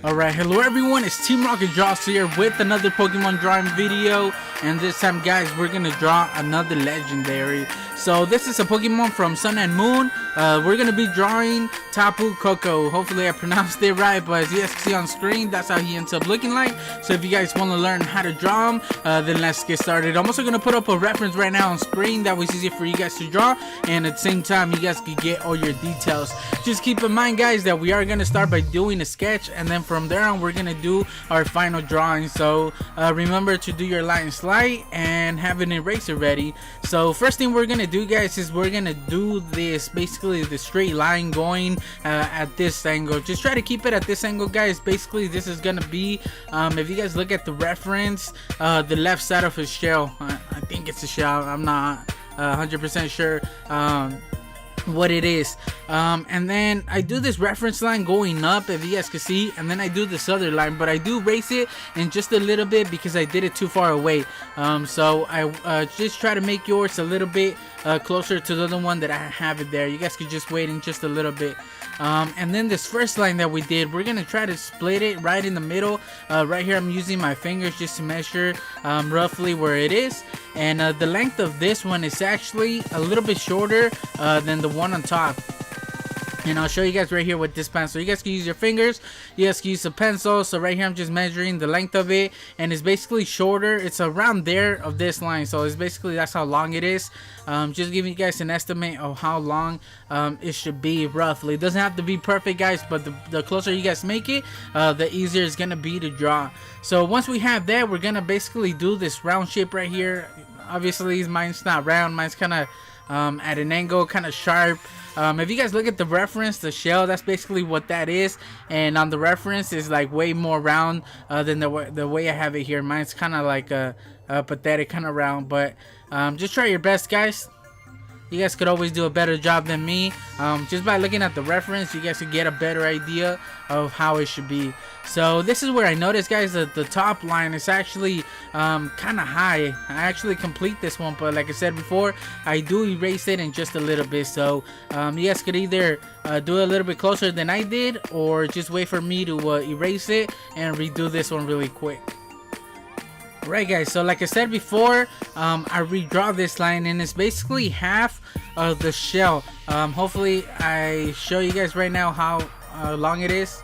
Alright, hello everyone, it's Teamrocketdraws here with another Pokemon drawing video, and this time guys we're gonna draw another legendary. So this is a Pokemon from Sun and Moon. We're gonna be drawing Tapu Koko. Hopefully I pronounced it right, but as you guys can see on screen, that's how he ends up looking like. So if you guys want to learn how to draw him, then let's get started. I'm also gonna put up a reference right now on screen, that was easier for you guys to draw, and at the same time you guys can get all your details. Just keep in mind guys that we are gonna start by doing a sketch, and then from there on we're gonna do our final drawing. So remember to do your line slide and have an eraser ready. So first thing we're gonna do guys is we're gonna do this, basically the straight line going at this angle. Just try to keep it at this angle guys. Basically this is gonna be if you guys look at the reference, the left side of his shell. I think it's a shell, I'm not 100% sure what it is. And then I do this reference line going up, if you guys can see, and then I do this other line, but I do raise it in just a little bit because I did it too far away. So I just try to make yours a little bit closer to the other one that I have it there. You guys could just wait in just a little bit. And then this first line that we did, we're gonna try to split it right in the middle. Right here I'm using my fingers just to measure roughly where it is, and the length of this one is actually a little bit shorter than the one on top. And I'll show you guys right here with this pencil. You guys can use your fingers, you guys can use a pencil. So right here I'm just measuring the length of it, and it's basically shorter. It's around there of this line, so it's basically that's how long it is. Just giving you guys an estimate of how long it should be roughly. It doesn't have to be perfect guys, but the closer you guys make it, the easier it's gonna be to draw. So once we have that, we're gonna basically do this round shape right here. Obviously mine's not round, mine's kind of at an angle, kind of sharp. If you guys look at the reference, the shell, that's basically what that is, and on the reference is like way more round than the way I have it here. Mine's kind of like a pathetic kind of round, but just try your best guys. You guys could always do a better job than me. Just by looking at the reference, you guys could get a better idea of how it should be. So this is where I noticed guys that the top line is actually kind of high. I actually complete this one, but like I said before, I do erase it in just a little bit. So you guys could either do it a little bit closer than I did, or just wait for me to erase it and redo this one really quick. Right guys, so like I said before, I redraw this line, and it's basically half of the shell. Hopefully I show you guys right now how long it is.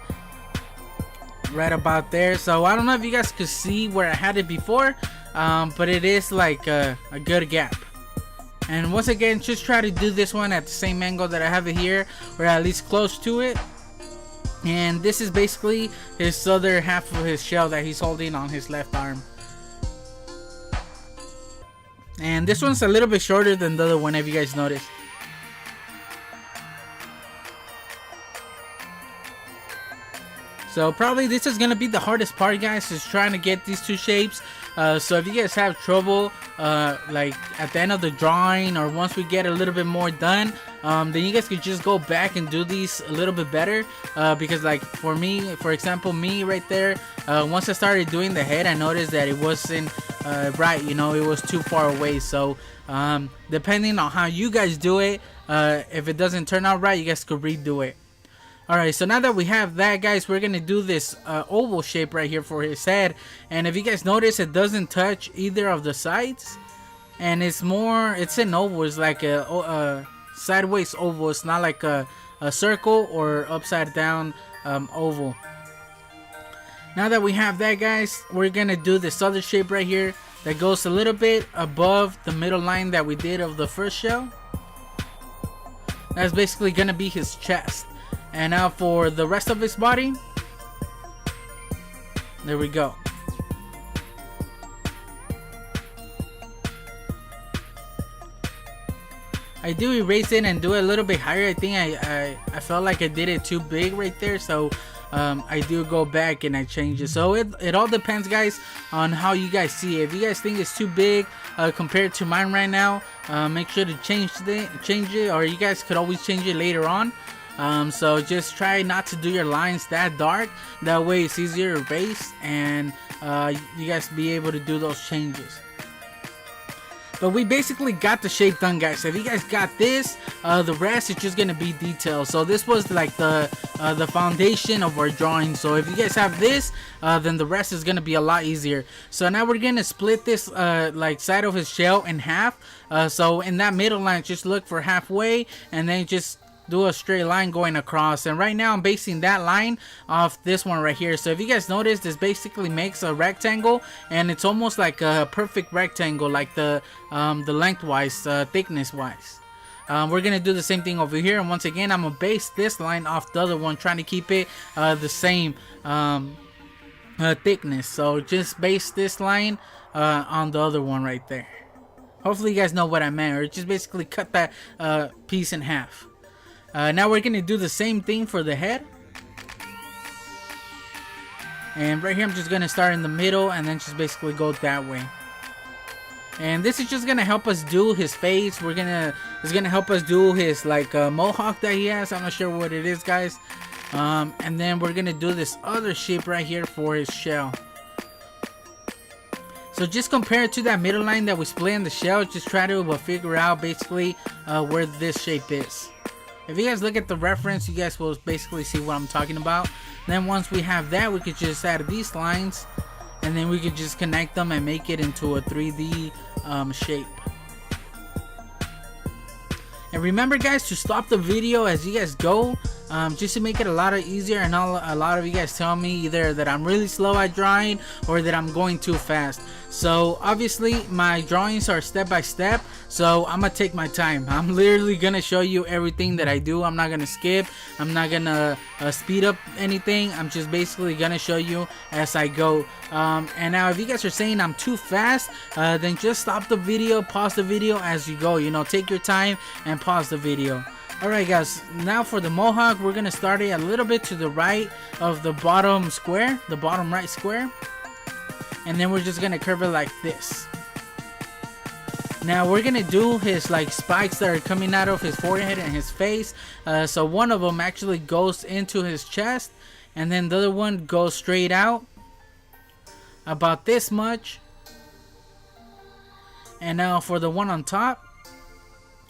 Right about there. So I don't know if you guys could see where I had it before, but it is like a good gap. And once again, just try to do this one at the same angle that I have it here, or at least close to it. And this is basically his other half of his shell that he's holding on his left arm. And this one's a little bit shorter than the other one, if you guys notice. So probably this is gonna be the hardest part guys, is trying to get these two shapes. So if you guys have trouble like at the end of the drawing, or once we get a little bit more done, then you guys could just go back and do these a little bit better, because like for me, for example, me right there, once I started doing the head, I noticed that it wasn't right, you know, it was too far away. So depending on how you guys do it, if it doesn't turn out right, you guys could redo it. Alright, so now that we have that guys, we're gonna do this oval shape right here for his head. And if you guys notice, it doesn't touch either of the sides, and it's an oval. It's like a sideways oval. It's not like a circle or upside down oval. Now that we have that guys, we're gonna do this other shape right here that goes a little bit above the middle line that we did of the first shell. That's basically gonna be his chest. And now for the rest of his body, there we go. I do erase it and do it a little bit higher. I think I felt like I did it too big right there, so I do go back and I change it. So it all depends guys on how you guys see it. If you guys think it's too big compared to mine right now, make sure to change it, or you guys could always change it later on. So just try not to do your lines that dark, that way it's easier to erase, and you guys be able to do those changes. But we basically got the shape done, guys. So if you guys got this, the rest is just gonna be details. So this was like the foundation of our drawing. So if you guys have this, then the rest is gonna be a lot easier. So now we're gonna split this like side of his shell in half. So in that middle line, just look for halfway, and then just do a straight line going across. And right now I'm basing that line off this one right here. So if you guys notice, this basically makes a rectangle, and it's almost like a perfect rectangle, like the lengthwise, thickness wise. We're gonna do the same thing over here, and once again I'm gonna base this line off the other one, trying to keep it the same thickness. So just base this line on the other one right there. Hopefully you guys know what I meant, or just basically cut that piece in half. Now we're gonna do the same thing for the head, and right here I'm just gonna start in the middle and then just basically go that way. And this is just gonna help us do his face. It's gonna help us do his like mohawk that he has. I'm not sure what it is, guys. And then we're gonna do this other shape right here for his shell. So just compare it to that middle line that we split in the shell. Just try to figure out basically where this shape is. If you guys look at the reference, you guys will basically see what I'm talking about. Then once we have that, we could just add these lines, and then we could just connect them and make it into a 3D shape. And remember, guys, to stop the video as you guys go, just to make it a lot easier. And a lot of you guys tell me either that I'm really slow at drawing or that I'm going too fast. So obviously my drawings are step by step, so I'm gonna take my time. I'm literally gonna show you everything that I do. I'm not gonna skip, I'm not gonna speed up anything. I'm just basically gonna show you as I go. And now if you guys are saying I'm too fast, then just stop the video, pause the video as you go. You know, take your time and pause the video. Alright guys, now for the mohawk, we're gonna start it a little bit to the right of the bottom square, the bottom right square, and then we're just gonna curve it like this. Now we're gonna do his like spikes that are coming out of his forehead and his face. So one of them actually goes into his chest, and then the other one goes straight out about this much. And now for the one on top,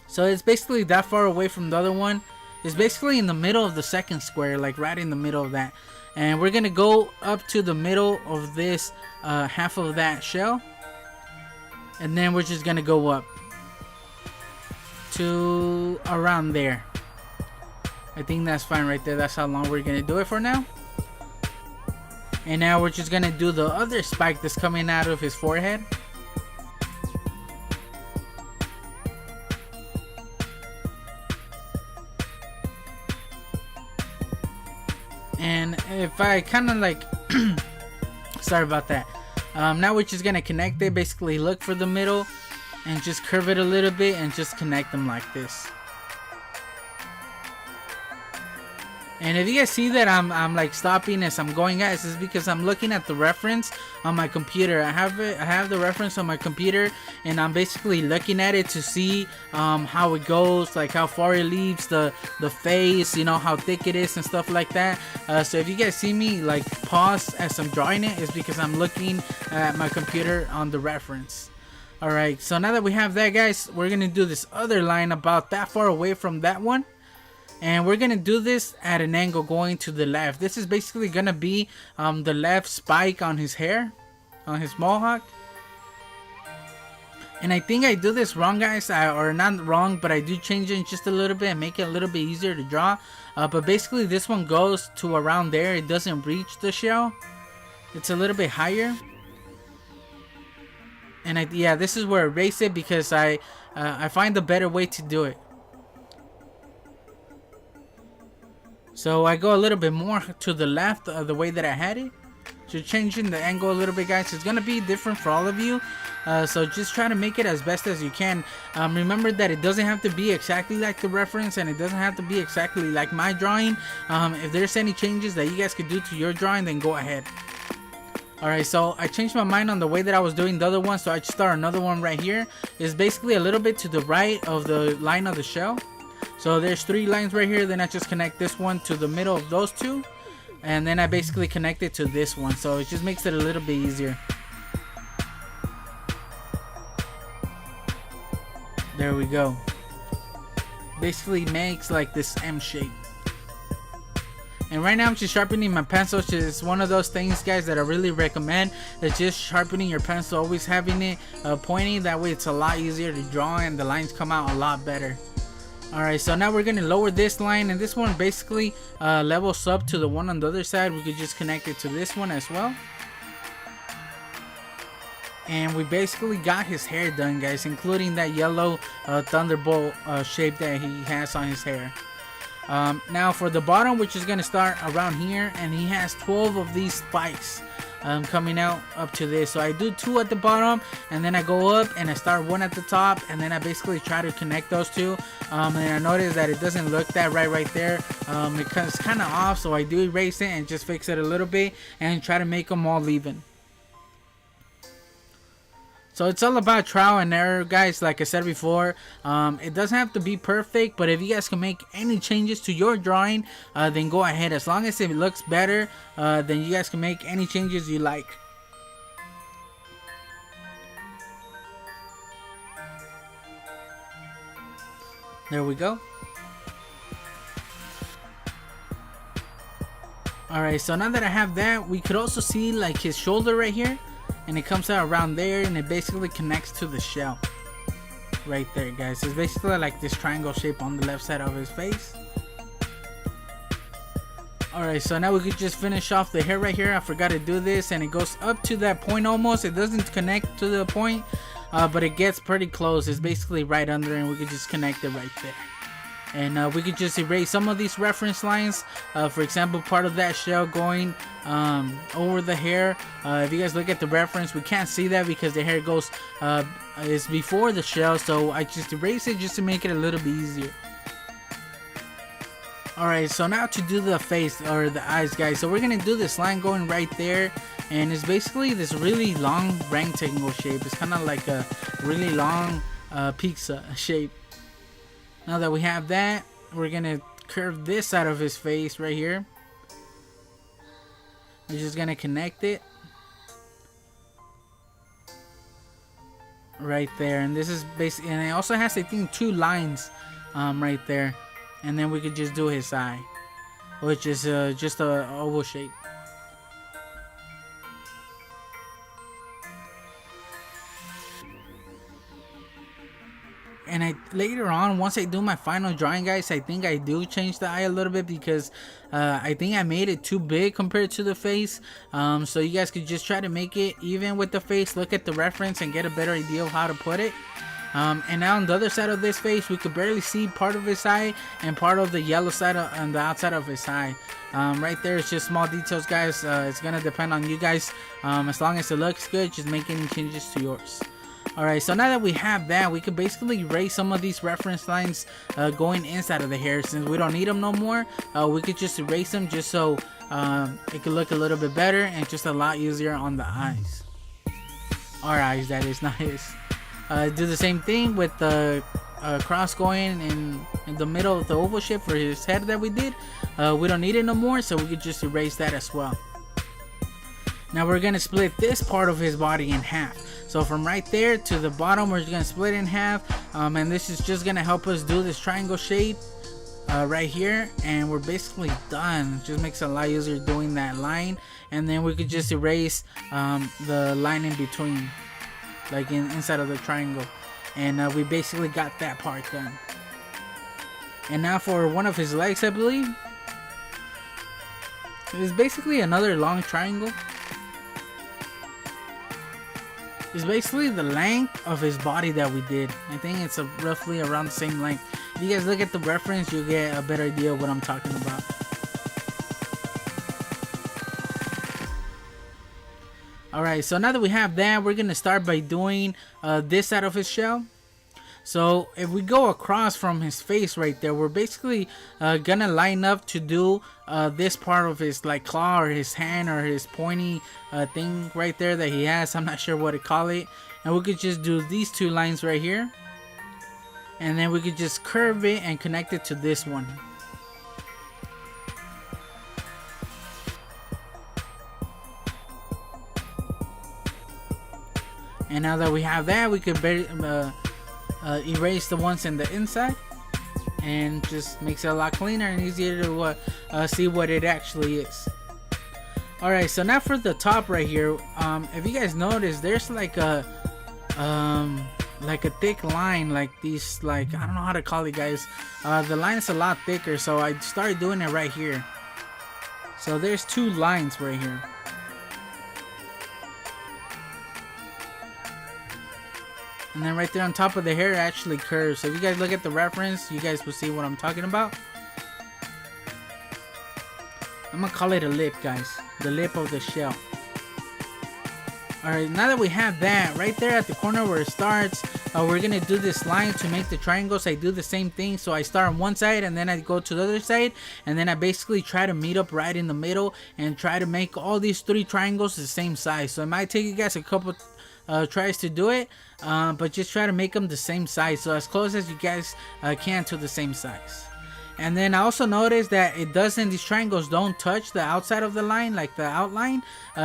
so it's basically that far away from the other one. It's basically in the middle of the second square, like right in the middle of that. And we're gonna go up to the middle of this half of that shell, and then we're just gonna go up to around there. I think that's fine right there. That's how long we're gonna do it for now. And now we're just gonna do the other spike that's coming out of his forehead. And if I kind of like sorry about that. Now we're just gonna connect it, basically look for the middle and just curve it a little bit and just connect them like this. And if you guys see that I'm like stopping as I'm going, guys, it's because I'm looking at the reference on my computer. I have the reference on my computer, and I'm basically looking at it to see how it goes, like how far it leaves the face, you know, how thick it is and stuff like that. So if you guys see me like pause as I'm drawing it, it's because I'm looking at my computer on the reference. Alright, so now that we have that, guys, we're gonna do this other line about that far away from that one. And we're gonna do this at an angle going to the left. This is basically gonna be the left spike on his hair, on his mohawk. And I think I do this wrong, guys, or not wrong, but I do change it just a little bit and make it a little bit easier to draw. But basically this one goes to around there. It doesn't reach the shell. It's a little bit higher. And yeah, this is where I erase it because I find a better way to do it. So I go a little bit more to the left of the way that I had it. So changing the angle a little bit, guys. It's gonna be different for all of you. So just try to make it as best as you can. Remember that it doesn't have to be exactly like the reference, and it doesn't have to be exactly like my drawing. If there's any changes that you guys could do to your drawing, then go ahead. Alright, so I changed my mind on the way that I was doing the other one, so I just start another one right here. It's basically a little bit to the right of the line of the shell. So there's 3 lines right here, then I just connect this one to the middle of those 2, and then I basically connect it to this one, so it just makes it a little bit easier. There we go. Basically makes like this M shape. And right now I'm just sharpening my pencil, which is one of those things, guys, that I really recommend. That just sharpening your pencil, always having it pointing. That way it's a lot easier to draw and the lines come out a lot better. Alright, so now we're going to lower this line, and this one basically levels up to the one on the other side. We could just connect it to this one as well. And we basically got his hair done, guys, including that yellow thunderbolt shape that he has on his hair. Now for the bottom, which is going to start around here, and he has 12 of these spikes coming out up to this. So I do 2 at the bottom, and then I go up and I start 1 at the top, and then I basically try to connect those 2. And I notice that it doesn't look that right there. It's kind of off, so I do erase it and just fix it a little bit and try to make them all even. So it's all about trial and error, guys. Like I said before, it doesn't have to be perfect, but if you guys can make any changes to your drawing, then go ahead. As long as it looks better, then you guys can make any changes you like. There we go. Alright, so now that I have that, we could also see like his shoulder right here. And it comes out around there, and it basically connects to the shell right there, guys. It's basically like this triangle shape on the left side of his face. Alright, so now we could just finish off the hair right here. I forgot to do this, and it goes up to that point almost. It doesn't connect to the point, but it gets pretty close. It's basically right under, and we could just connect it right there. And we could just erase some of these reference lines. For example, part of that shell going over the hair. If you guys look at the reference, we can't see that because the hair goes is before the shell. So I just erase it just to make it a little bit easier. Alright, so now to do the face or the eyes, guys. So we're gonna do this line going right there, and it's basically this really long rectangle shape. It's kind of like a really long pizza shape. Now that we have that, we're gonna curve this side of his face right here. We're just gonna connect it right there, and this is basically, and it also has, I think, 2 lines right there, and then we could just do his eye, which is just a oval shape. And later on, once I do my final drawing, guys, I think I do change the eye a little bit because I think I made it too big compared to the face. So you guys could just try to make it even with the face, look at the reference, and get a better idea of how to put it. And now on the other side of this face, we could barely see part of his eye and part of the yellow side on the outside of his eye. Right there, it's just small details, guys. It's gonna depend on you guys. As long as it looks good, just make any changes to yours. Alright, so now that we have that, we could basically erase some of these reference lines going inside of the hair. Since we don't need them no more, we could just erase them just so it could look a little bit better and just a lot easier on the eyes. Our eyes, that is, not his. Do the same thing with the cross going in the middle of the oval shape for his head that we did. We don't need it no more, so we could just erase that as well. Now we're going to split this part of his body in half. So from right there to the bottom, we're just going to split it in half. And this is just going to help us do this triangle shape right here. And we're basically done. It just makes it a lot easier doing that line. And then we could just erase the line in between, like inside of the triangle. And we basically got that part done. And now for one of his legs, I believe. It's basically another long triangle. It's basically the length of his body that we did. I think it's roughly around the same length. If you guys look at the reference, you'll get a better idea of what I'm talking about. Alright, so now that we have that, we're going to start by doing this side of his shell. So if we go across from his face right there, we're basically gonna line up to do this part of his like claw or his hand or his pointy thing right there that he has. I'm not sure what to call it. And we could just do these 2 lines right here, and then we could just curve it and connect it to this one. And now that we have that, we could erase the ones in the inside, and just makes it a lot cleaner and easier to see what it actually is. Alright, so now for the top right here, if you guys notice, there's like a thick line, like these, like, I don't know how to call it, guys. The line is a lot thicker, so I started doing it right here. So there's 2 lines right here. And then right there on top of the hair, it actually curves. So if you guys look at the reference, you guys will see what I'm talking about. I'm gonna call it a lip, guys. The lip of the shell. Alright, now that we have that, right there at the corner where it starts, we're gonna do this line to make the triangles. I do the same thing, so I start on one side and then I go to the other side, and then I basically try to meet up right in the middle and try to make all these 3 triangles the same size. So it might take you guys a couple tries to do it, but just try to make them the same size, so as close as you guys can to the same size. And then I also noticed that these triangles don't touch the outside of the line, like the outline.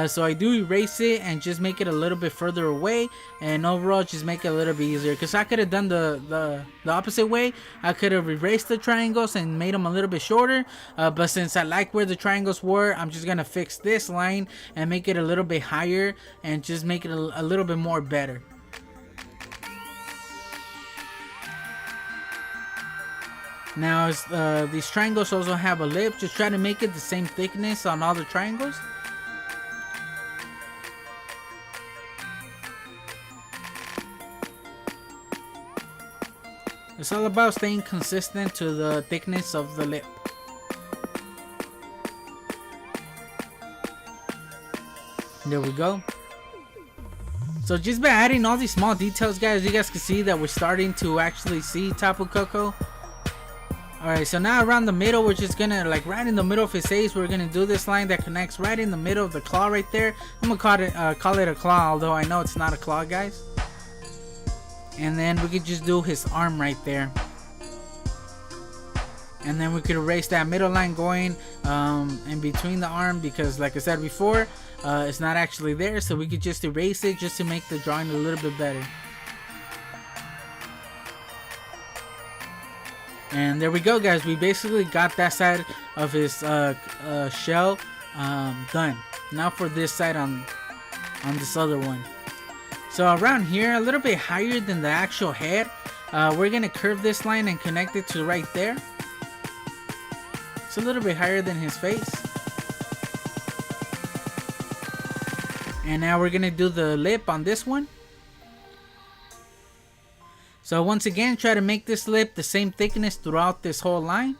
So I do erase it and just make it a little bit further away, and overall just make it a little bit easier. Because I could have done the opposite way. I could have erased the triangles and made them a little bit shorter. But since I like where the triangles were, I'm just going to fix this line and make it a little bit higher and just make it a little bit more better. Now, these triangles also have a lip. Just try to make it the same thickness on all the triangles. It's all about staying consistent to the thickness of the lip. There we go. So just by adding all these small details, guys, you guys can see that we're starting to actually see Tapu Koko. Alright, so now around the middle, we're just gonna, like right in the middle of his face, we're gonna do this line that connects right in the middle of the claw right there. I'm gonna call it a claw, although I know it's not a claw, guys. And then we could just do his arm right there. And then we could erase that middle line going in between the arm, because like I said before, it's not actually there, so we could just erase it just to make the drawing a little bit better. And there we go, guys. We basically got that side of his shell done. Now for this side on this other one. So around here, a little bit higher than the actual head, we're gonna curve this line and connect it to right there. It's a little bit higher than his face. And now we're gonna do the lip on this one. So once again, try to make this lip the same thickness throughout this whole line.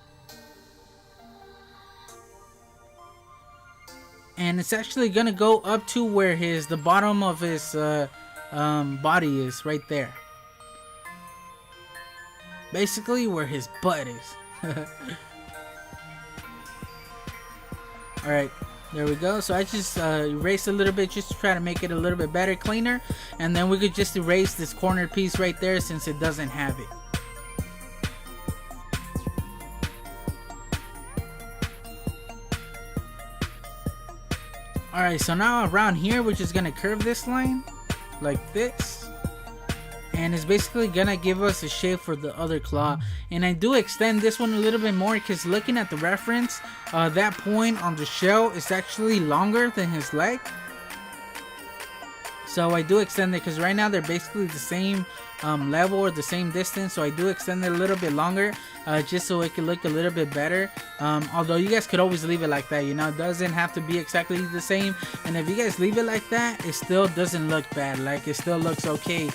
And it's actually gonna go up to where the bottom of his body is, right there. Basically where his butt is. Alright, there we go. So I just erased a little bit just to try to make it a little bit better, cleaner. And then we could just erase this corner piece right there since it doesn't have it. Alright, so now around here we're just gonna curve this line like this. And it's basically gonna give us a shape for the other claw. And I do extend this one a little bit more because looking at the reference, that point on the shell is actually longer than his leg. So I do extend it because right now they're basically the same level or the same distance. So I do extend it a little bit longer just so it can look a little bit better. Although you guys could always leave it like that, you know, it doesn't have to be exactly the same. And if you guys leave it like that, it still doesn't look bad, like it still looks okay.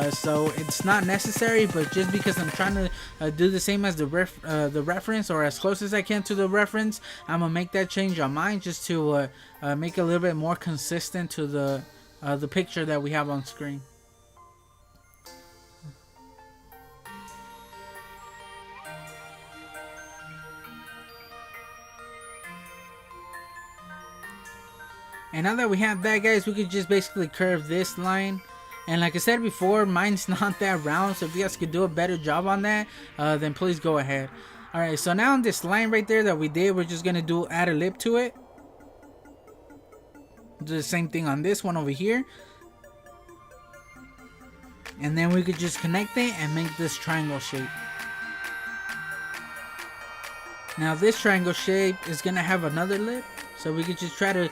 So it's not necessary, but just because I'm trying to do the same as the reference, or as close as I can to the reference, I'm gonna make that change on mine just to make it a little bit more consistent to the picture that we have on screen. And now that we have that, guys, we could just basically curve this line. And like I said before, mine's not that round, so if you guys could do a better job on that, then please go ahead. Alright, so now on this line right there that we did, we're just gonna add a lip to it. Do the same thing on this one over here. And then we could just connect it and make this triangle shape. Now this triangle shape is gonna have another lip, so we could just try to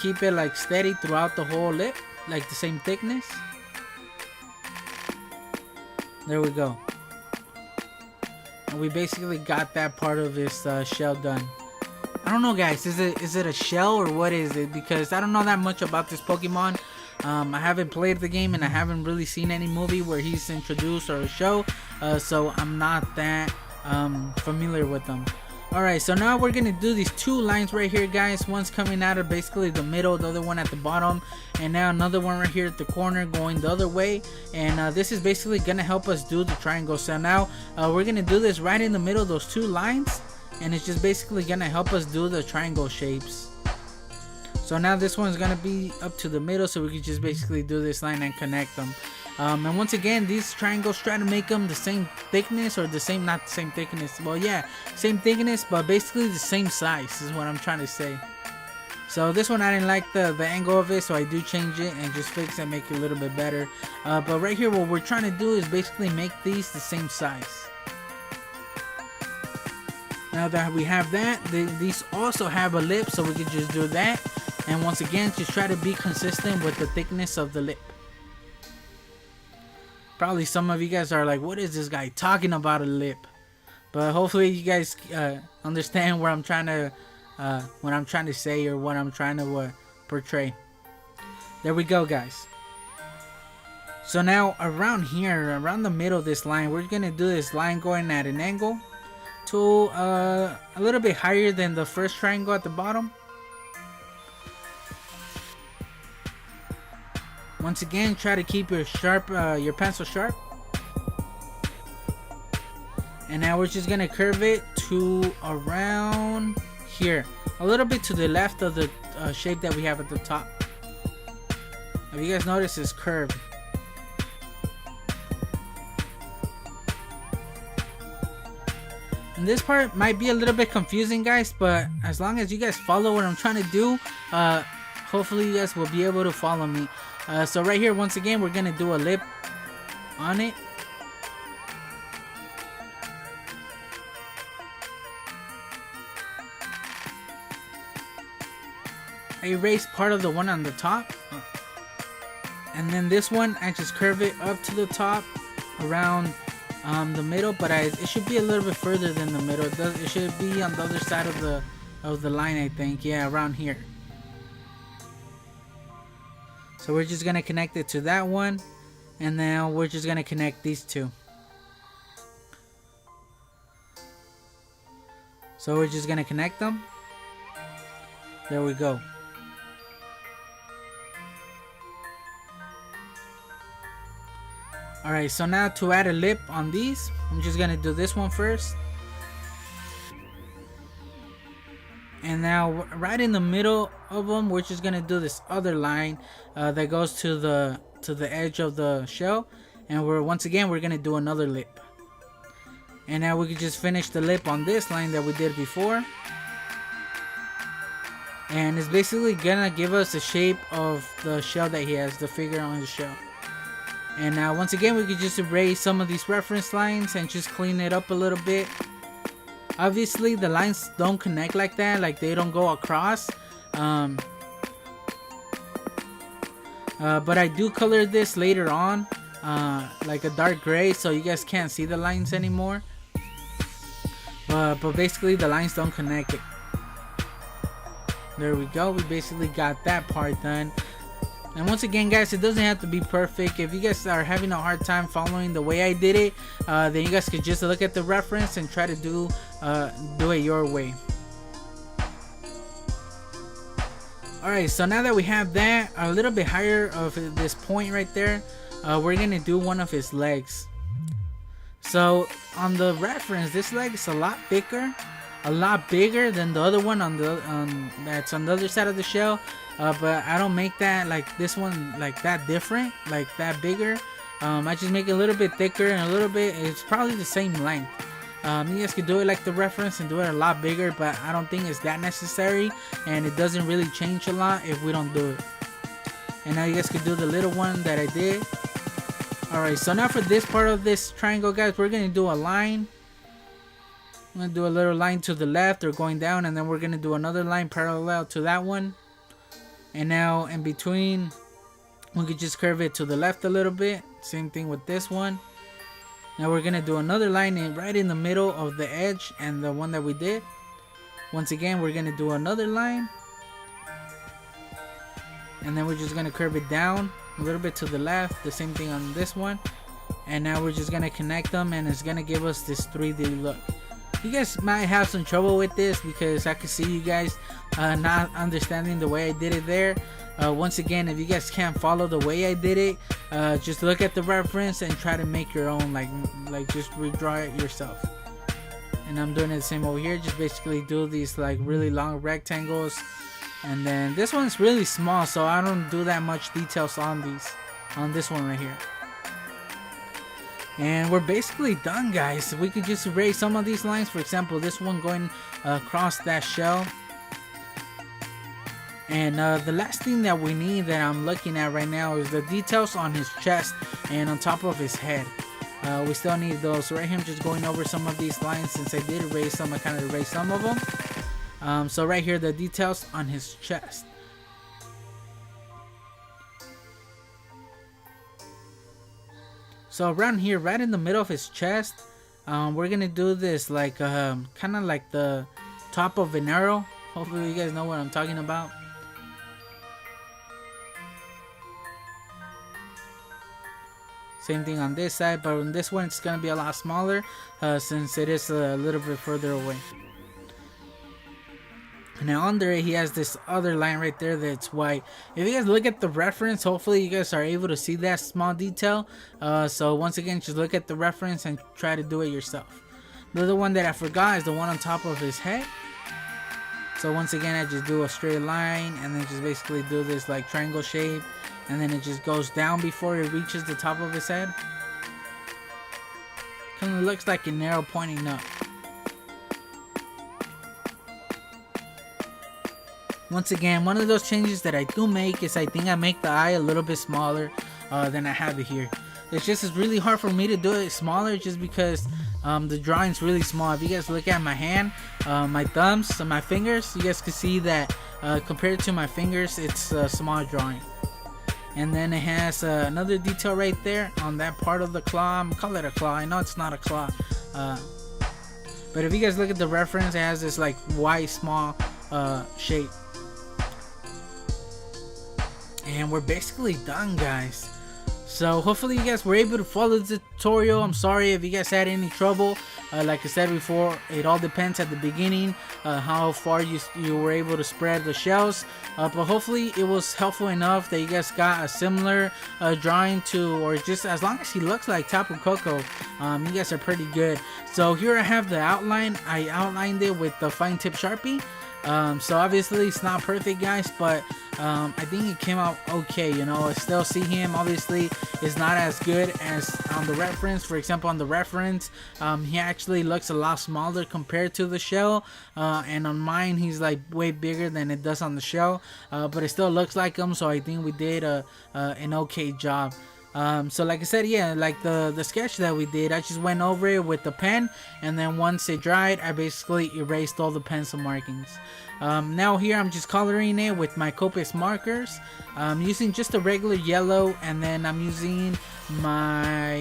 keep it like steady throughout the whole lip, like the same thickness. There we go. And we basically got that part of this shell done. I don't know, guys, is it a shell or what is it? Because I don't know that much about this Pokemon. I haven't played the game and I haven't really seen any movie where he's introduced or a show, so I'm not that familiar with them. Alright, so now we're gonna do these two lines right here, guys. One's coming out of basically the middle, the other one at the bottom, and now another one right here at the corner going the other way. And this is basically gonna help us do the triangle. So now we're gonna do this right in the middle of those two lines, and it's just basically gonna help us do the triangle shapes. So now this one's gonna be up to the middle, so we can just basically do this line and connect them. And once again, these triangles, try to make them the same thickness, or the same, not the same thickness, well yeah, same thickness, but basically the same size is what I'm trying to say. So this one I didn't like the angle of it, so I do change it and just fix it, make it a little bit better. But right here, what we're trying to do is basically make these the same size. Now that we have that, these also have a lip, so we can just do that. And once again, just try to be consistent with the thickness of the lip. Probably some of you guys are like, what is this guy talking about, a lip? But hopefully you guys understand where I'm trying to what I'm trying to say, or what I'm trying to portray. There we go, guys. So now around here, around the middle of this line, we're gonna do this line going at an angle to a little bit higher than the first triangle at the bottom. Once again, try to keep your your pencil sharp. And now we're just gonna curve it to around here, a little bit to the left of the shape that we have at the top. If you guys notice, it's curved. And this part might be a little bit confusing, guys, but as long as you guys follow what I'm trying to do, hopefully you guys will be able to follow me. So right here, once again, we're gonna do a lip on it. I erased part of the one on the top, and then this one I just curve it up to the top around the middle, but it should be a little bit further than the middle. It should be on the other side of the line, I think. Yeah, around here. So we're just gonna connect it to that one, and now we're just gonna connect these two. So we're just gonna connect them. There we go. Alright, so now to add a lip on these, I'm just gonna do this one first. And now right in the middle of them, we're just gonna do this other line that goes to the edge of the shell, and once again we're gonna do another lip. And now we can just finish the lip on this line that we did before, and it's basically gonna give us the shape of the shell that he has, the figure on the shell. And now once again, we could just erase some of these reference lines and just clean it up a little bit. Obviously the lines don't connect like that, like they don't go across, but I do color this later on, like a dark gray, so you guys can't see the lines anymore, but basically the lines don't connect it. There we go, we basically got that part done. And once again, guys, it doesn't have to be perfect. If you guys are having a hard time following the way I did it, then you guys could just look at the reference and try to do it your way. Alright, so now that we have that a little bit higher of this point right there, we're gonna do one of his legs. So on the reference, this leg is a lot bigger than the other one that's on the other side of the shell. But I don't make that, like this one, like that different, like that bigger. I just make it a little bit thicker and a little bit, it's probably the same length. You guys could do it like the reference and do it a lot bigger, but I don't think it's that necessary, and it doesn't really change a lot if we don't do it. And now you guys could do the little one that I did. Alright, so now for this part of this triangle, guys, we're going to do a line. I'm going to do a little line to the left or going down, and then we're going to do another line parallel to that one. And now in between, we could just curve it to the left a little bit. Same thing with this one. Now we're going to do another line right in the middle of the edge and the one that we did. Once again, we're going to do another line. And then we're just going to curve it down a little bit to the left. The same thing on this one. And now we're just going to connect them, and it's going to give us this 3D look. You guys might have some trouble with this because I can see you guys not understanding the way I did it there. Once again, if you guys can't follow the way I did it, just look at the reference and try to make your own, like just redraw it yourself. And I'm doing it the same over here. Just basically do these like really long rectangles, and then this one's really small, so I don't do that much details on this one right here. And we're basically done, guys. We could just erase some of these lines. For example, this one going across that shell. And the last thing that we need that I'm looking at right now is the details on his chest and on top of his head. We still need those. So right here I'm just going over some of these lines. Since I did erase some, I kind of erased some of them. So right here, the details on his chest. So around here, right in the middle of his chest, we're gonna do this like kind of like the top of an arrow. Hopefully you guys know what I'm talking about. Same thing on this side, but on this one it's gonna be a lot smaller since it is a little bit further away. Now under it, he has this other line right there that's white. If you guys look at the reference, hopefully you guys are able to see that small detail. So once again, just look at the reference and try to do it yourself. The other one that I forgot is the one on top of his head. So once again, I just do a straight line and then just basically do this like triangle shape, and then it just goes down before it reaches the top of his head. Kind of looks like an arrow pointing up. Once again, one of those changes that I do make is I think I make the eye a little bit smaller than I have it here. It's really hard for me to do it smaller just because the drawing's really small. If you guys look at my hand, my thumbs and my fingers, you guys can see that compared to my fingers, it's a small drawing. And then it has another detail right there on that part of the claw. I'm gonna call it a claw. I know it's not a claw. But if you guys look at the reference, it has this like white small shape. And we're basically done, guys. So hopefully you guys were able to follow the tutorial. I'm sorry if you guys had any trouble. Like I said before, it all depends at the beginning how far you were able to spread the shells. But hopefully it was helpful enough that you guys got a similar drawing to, or just as long as he looks like Tapu Koko, you guys are pretty good. So here I have the outline. I outlined it with the fine tip Sharpie. So obviously it's not perfect, guys, but I think it came out okay. You know, I still see him. Obviously it's not as good as on the reference. For example, on the reference, he actually looks a lot smaller compared to the shell, and on mine he's like way bigger than it does on the shell, but it still looks like him. So I think we did an okay job. So like I said, yeah, like the sketch that we did, I just went over it with the pen, and then once it dried, I basically erased all the pencil markings. Now here I'm just coloring it with my Copics markers. I'm using just a regular yellow, and then I'm using my,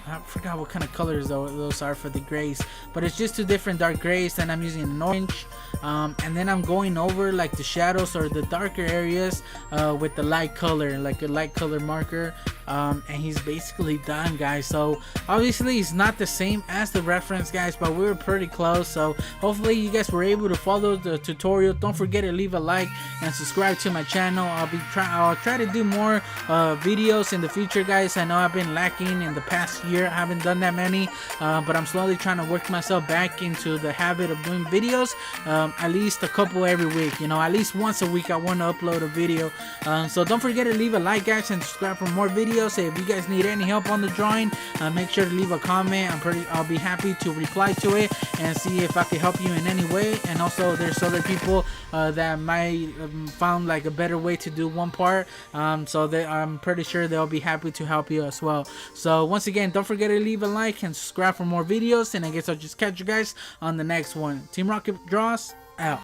I forgot what kind of colors those are for the grays, but it's just two different dark grays, and I'm using an orange. And then I'm going over like the shadows or the darker areas with the light color, like a light color marker. And he's basically done, guys. So obviously it's not the same as the reference, guys, but we were pretty close. So hopefully you guys were able to follow the tutorial. Don't forget to leave a like and subscribe to my channel. I'll try to do more videos in the future, guys. I know I've been lacking in the past year year. I haven't done that many, but I'm slowly trying to work myself back into the habit of doing videos, at least a couple every week. You know, at least once a week I want to upload a video. So don't forget to leave a like, guys, and subscribe for more videos. If you guys need any help on the drawing, make sure to leave a comment. I'll be happy to reply to it and see if I can help you in any way. And also, there's other people that might found like a better way to do one part, so I'm pretty sure they'll be happy to help you as well. So once again, don't forget to leave a like and subscribe for more videos, and I guess I'll just catch you guys on the next one. Team Rocket Draws out.